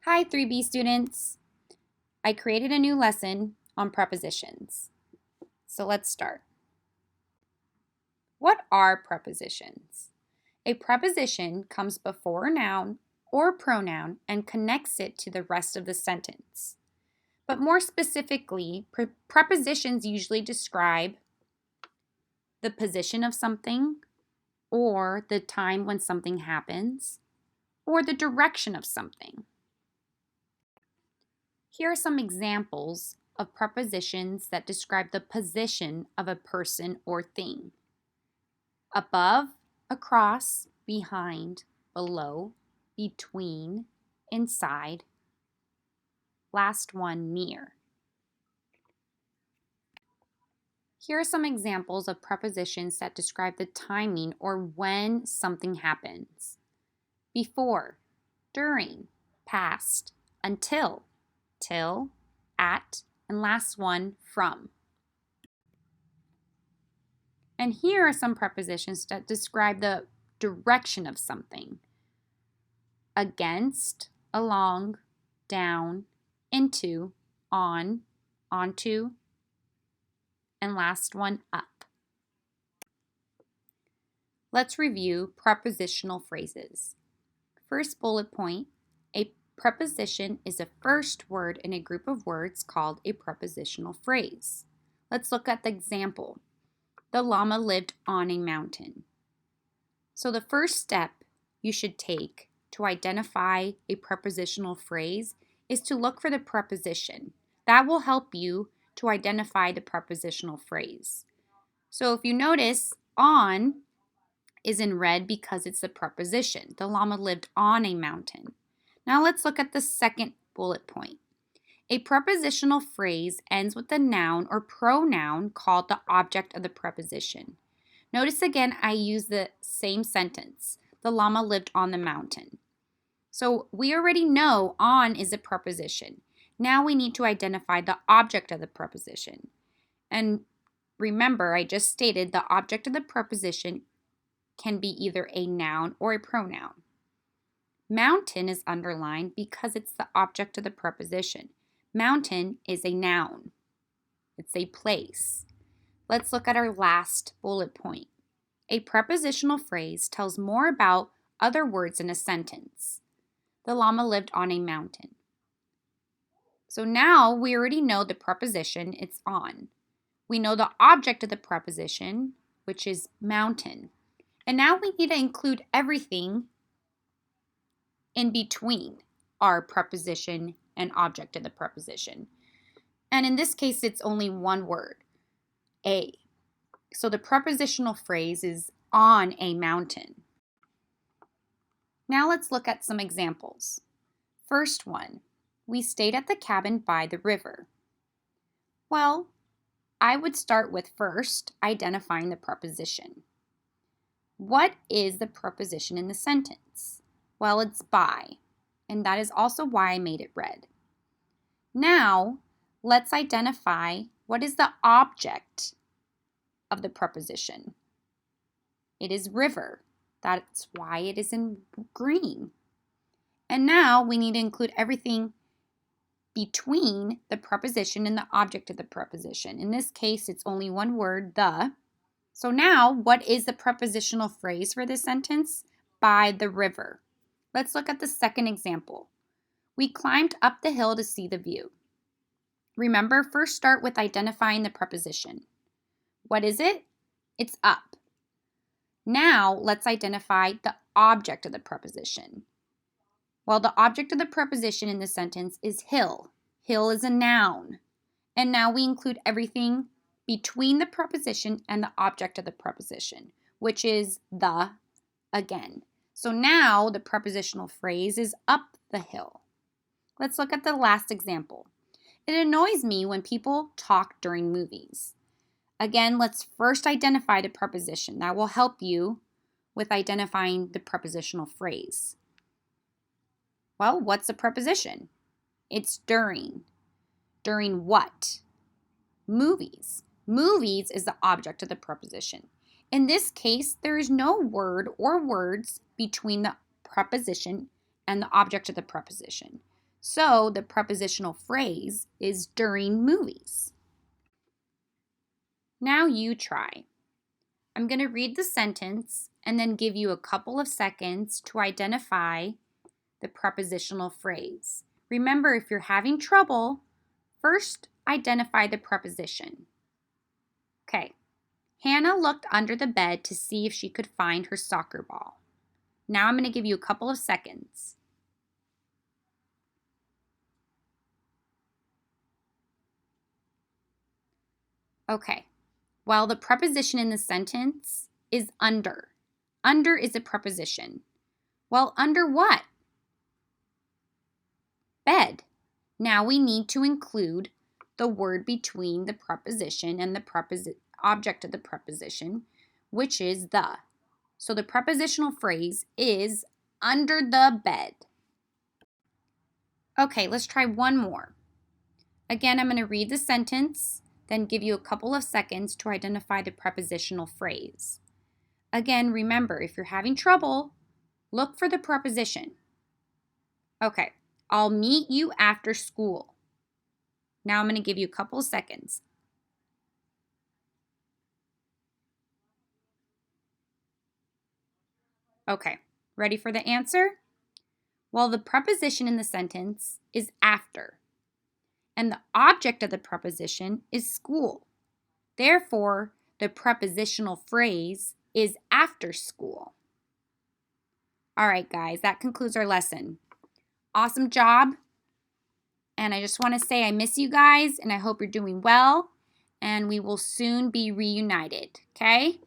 Hi 3B students! I created a new lesson on prepositions. So let's start. What are prepositions? A preposition comes before a noun or pronoun and connects it to the rest of the sentence. But more specifically, prepositions usually describe the position of something, or the time when something happens, or the direction of something. Here are some examples of prepositions that describe the position of a person or thing. Above, across, behind, below, between, inside. Last one, near. Here are some examples of prepositions that describe the timing or when something happens. Before, during, past, until, till, at, and last one, from. And here are some prepositions that describe the direction of something. Against, along, down, into, on, onto, and last one, up. Let's review prepositional phrases. First bullet point, a preposition is a first word in a group of words called a prepositional phrase. Let's look at the example. The llama lived on a mountain. So the first step you should take to identify a prepositional phrase is to look for the preposition. That will help you to identify the prepositional phrase. So if you notice, on is in red because it's the preposition. The llama lived on a mountain. Now let's look at the second bullet point. A prepositional phrase ends with a noun or pronoun called the object of the preposition. Notice again, I use the same sentence. The llama lived on the mountain. So we already know on is a preposition. Now we need to identify the object of the preposition. And remember, I just stated the object of the preposition can be either a noun or a pronoun. Mountain is underlined because it's the object of the preposition. Mountain is a noun. It's a place. Let's look at our last bullet point. A prepositional phrase tells more about other words in a sentence. The llama lived on a mountain. So now we already know the preposition, it's on. We know the object of the preposition, which is mountain. And now we need to include everything in between our preposition and object of the preposition. And in this case, it's only one word, a. So the prepositional phrase is on a mountain. Now let's look at some examples. First one, we stayed at the cabin by the river. Well, I would start with first identifying the preposition. What is the preposition in the sentence? Well, it's by, and that is also why I made it red. Now, let's identify what is the object of the preposition. It is river. That's why it is in green. And now we need to include everything between the preposition and the object of the preposition. In this case, it's only one word, the. So now, what is the prepositional phrase for this sentence? By the river. Let's look at the second example. We climbed up the hill to see the view. Remember, first start with identifying the preposition. What is it? It's up. Now, let's identify the object of the preposition. Well, the object of the preposition in the sentence is hill. Hill is a noun. And now we include everything between the preposition and the object of the preposition, which is the again. So now the prepositional phrase is up the hill. Let's look at the last example. It annoys me when people talk during movies. Again, let's first identify the preposition. That will help you with identifying the prepositional phrase. Well, what's a preposition? It's during. During what? Movies. Movies is the object of the preposition. In this case, there is no word or words between the preposition and the object of the preposition. So the prepositional phrase is during movies. Now you try. I'm going to read the sentence and then give you a couple of seconds to identify the prepositional phrase. Remember, if you're having trouble, first identify the preposition. Okay. Hannah looked under the bed to see if she could find her soccer ball. Now I'm going to give you a couple of seconds. Okay. Well, the preposition in the sentence is under. Under is a preposition. Well, under what? Bed. Now we need to include the word between the preposition and the object of the preposition, which is the. So the prepositional phrase is under the bed. Okay, let's try one more. Again, I'm going to read the sentence, then give you a couple of seconds to identify the prepositional phrase. Again, remember, if you're having trouble, look for the preposition. Okay, I'll meet you after school. Now I'm going to give you a couple of seconds. Okay, ready for the answer? Well, the preposition in the sentence is after, and the object of the preposition is school. Therefore, the prepositional phrase is after school. All right, guys, that concludes our lesson. Awesome job. And I just want to say I miss you guys, and I hope you're doing well, and we will soon be reunited, okay?